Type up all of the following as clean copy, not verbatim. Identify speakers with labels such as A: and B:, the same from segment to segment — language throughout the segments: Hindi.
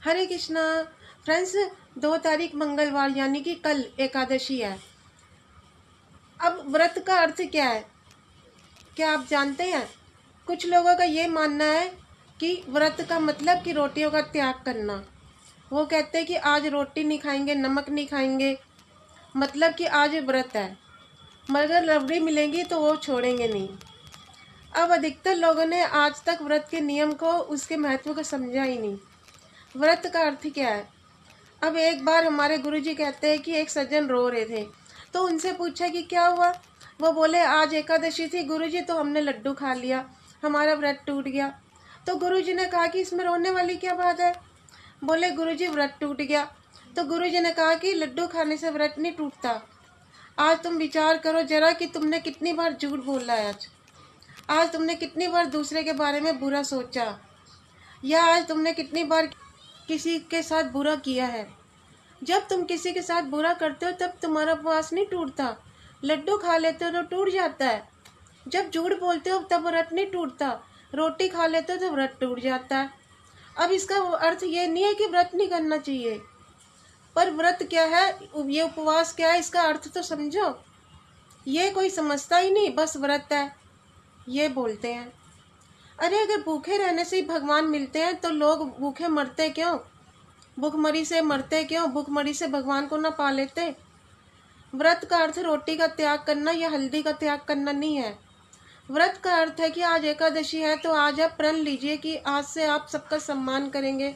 A: हरे कृष्णा फ्रेंड्स। 2 तारीख मंगलवार यानी कि कल एकादशी है। अब व्रत का अर्थ क्या है, क्या आप जानते हैं? कुछ लोगों का ये मानना है कि व्रत का मतलब कि रोटियों का त्याग करना। वो कहते हैं कि आज रोटी नहीं खाएंगे, नमक नहीं खाएंगे, मतलब कि आज व्रत है। मगर रबड़ी मिलेंगी तो वो छोड़ेंगे नहीं। अब अधिकतर लोगों ने आज तक व्रत के नियम को, उसके महत्व को समझा ही नहीं। व्रत का अर्थ क्या है? अब एक बार हमारे गुरुजी कहते हैं कि एक सज्जन रो रहे थे, तो उनसे पूछा कि क्या हुआ। वो बोले आज एकादशी थी गुरुजी, तो हमने लड्डू खा लिया, हमारा व्रत टूट गया। तो गुरुजी ने कहा कि इसमें रोने वाली क्या बात है। बोले गुरुजी व्रत टूट गया। तो गुरुजी ने कहा कि लड्डू खाने से व्रत नहीं टूटता। आज तुम विचार करो जरा कि तुमने कितनी बार झूठ बोला है। आज तुमने कितनी बार दूसरे के बारे में बुरा सोचा, या आज तुमने कितनी बार किसी के साथ बुरा किया है। जब तुम किसी के साथ बुरा करते हो तब तुम्हारा उपवास नहीं टूटता, लड्डू खा लेते हो तो टूट जाता है। जब झूठ बोलते हो तब व्रत नहीं टूटता, रोटी खा लेते हो तो व्रत टूट जाता है। अब इसका अर्थ ये नहीं है कि व्रत नहीं करना चाहिए, पर व्रत क्या है, ये उपवास क्या है, इसका अर्थ तो समझो। ये कोई समझता ही नहीं, बस व्रत है ये बोलते हैं। अरे अगर भूखे रहने से ही भगवान मिलते हैं तो लोग भूखे मरते क्यों, भूखमरी से मरते क्यों, भूखमरी से भगवान को ना पा लेते। व्रत का अर्थ रोटी का त्याग करना या हल्दी का त्याग करना नहीं है। व्रत का अर्थ है कि आज एकादशी है तो आज आप प्रण लीजिए कि आज से आप सबका सम्मान करेंगे।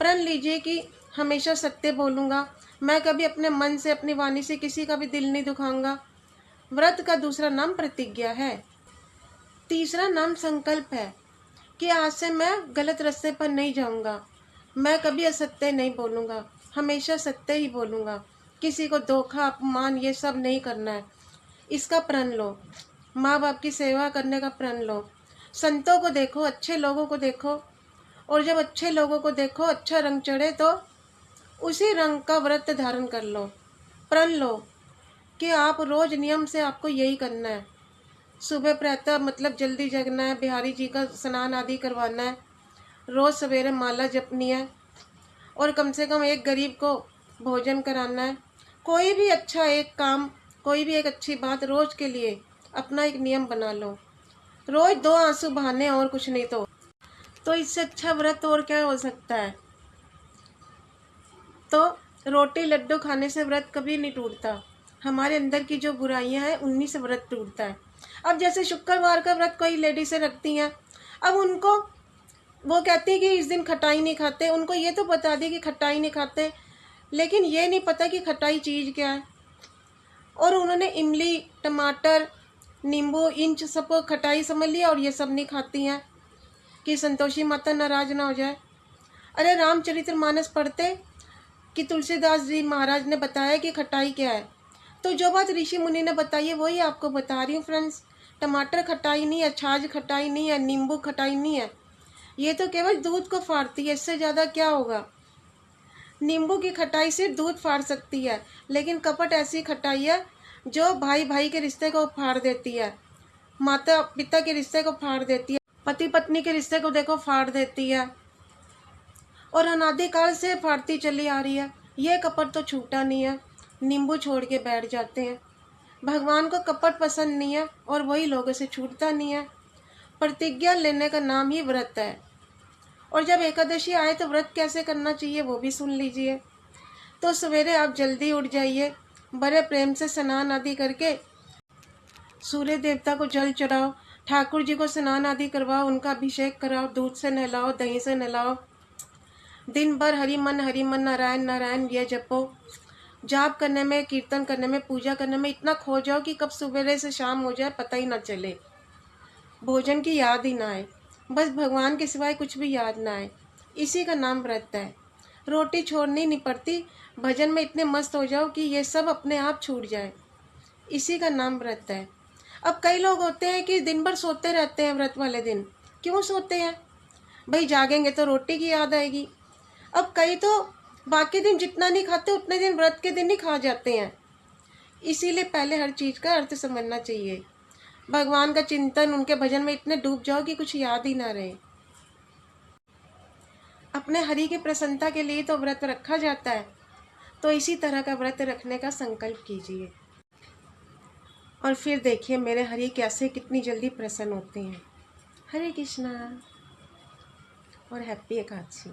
A: प्रण लीजिए कि हमेशा सत्य बोलूँगा, मैं कभी अपने मन से, अपनी वाणी से किसी का भी दिल नहीं दुखाऊंगा। व्रत का दूसरा नाम प्रतिज्ञा है। तीसरा नाम संकल्प है कि आज से मैं गलत रास्ते पर नहीं जाऊंगा, मैं कभी असत्य नहीं बोलूँगा, हमेशा सत्य ही बोलूँगा, किसी को धोखा, अपमान ये सब नहीं करना है। इसका प्रण लो। माँ बाप की सेवा करने का प्रण लो। संतों को देखो, अच्छे लोगों को देखो, और जब अच्छे लोगों को देखो, अच्छा रंग चढ़े तो उसी रंग का व्रत धारण कर लो। प्रण लो कि आप रोज नियम से आपको यही करना है। सुबह प्रातः मतलब जल्दी जगना है, बिहारी जी का स्नान आदि करवाना है, रोज सवेरे माला जपनी है, और कम से कम एक गरीब को भोजन कराना है। कोई भी अच्छा एक काम, कोई भी एक अच्छी बात रोज के लिए अपना एक नियम बना लो। रोज 2 आंसू बहाने, और कुछ नहीं। तो इससे अच्छा व्रत और क्या हो सकता है। तो रोटी लड्डू खाने से व्रत कभी नहीं टूटता। हमारे अंदर की जो बुराइयां हैं उन्हीं से व्रत टूटता है। अब जैसे शुक्रवार का व्रत कोई लेडी से रखती हैं, अब उनको वो कहती है कि इस दिन खटाई नहीं खाते, उनको ये तो बता दी कि खटाई नहीं खाते, लेकिन ये नहीं पता कि खटाई चीज़ क्या है। और उन्होंने इमली, टमाटर, नींबू, इन सबको खटाई समझ लिया और ये सब नहीं खाती हैं कि संतोषी माता नाराज ना हो जाए। अरे रामचरितमानस पढ़ते कि तुलसीदास जी महाराज ने बताया कि खटाई क्या है, तो जो बात ऋषि मुनि ने बताई है वही आपको बता रही हूँ फ्रेंड्स। टमाटर खटाई नहीं है, छाछ खटाई नहीं है, नींबू खटाई नहीं है, ये तो केवल दूध को फाड़ती है, इससे ज़्यादा क्या होगा। नींबू की खटाई सिर्फ दूध फाड़ सकती है, लेकिन कपट ऐसी खटाई है जो भाई भाई के रिश्ते को फाड़ देती है, माता पिता के रिश्ते को फाड़ देती है, पति पत्नी के रिश्ते को देखो फाड़ देती है, और अनादिकाल से फाड़ती चली आ रही है। ये कपट तो छूटा नहीं है, नींबू छोड़ के बैठ जाते हैं। भगवान को कपट पसंद नहीं है और वही लोगों से छूटता नहीं है। प्रतिज्ञा लेने का नाम ही व्रत है। और जब एकादशी आए तो व्रत कैसे करना चाहिए वो भी सुन लीजिए। तो सवेरे आप जल्दी उठ जाइए, बड़े प्रेम से स्नान आदि करके सूर्य देवता को जल चढ़ाओ, ठाकुर जी को स्नान आदि करवाओ, उनका अभिषेक कराओ, दूध से नहलाओ, दही से नहलाओ। दिन भर हरि मन नारायण नारायण ये जपो। जाप करने में, कीर्तन करने में, पूजा करने में इतना खो जाओ कि कब सवेरे से शाम हो जाए पता ही ना चले, भोजन की याद ही ना आए, बस भगवान के सिवाय कुछ भी याद ना आए। इसी का नाम व्रत है। रोटी छोड़नी नहीं पड़ती, भजन में इतने मस्त हो जाओ कि ये सब अपने आप छूट जाए, इसी का नाम व्रत है। अब कई लोग होते हैं कि दिन भर सोते रहते हैं व्रत वाले दिन। क्यों सोते हैं भाई, जागेंगे तो रोटी की याद आएगी। अब कई तो बाकी दिन जितना नहीं खाते उतने दिन व्रत के दिन ही खा जाते हैं। इसीलिए पहले हर चीज़ का अर्थ समझना चाहिए। भगवान का चिंतन, उनके भजन में इतने डूब जाओ कि कुछ याद ही ना रहे। अपने हरि की प्रसन्नता के लिए तो व्रत रखा जाता है, तो इसी तरह का व्रत रखने का संकल्प कीजिए और फिर देखिए मेरे हरि कैसे कितनी जल्दी प्रसन्न होते हैं। हरे कृष्णा और हैप्पी एकादशी।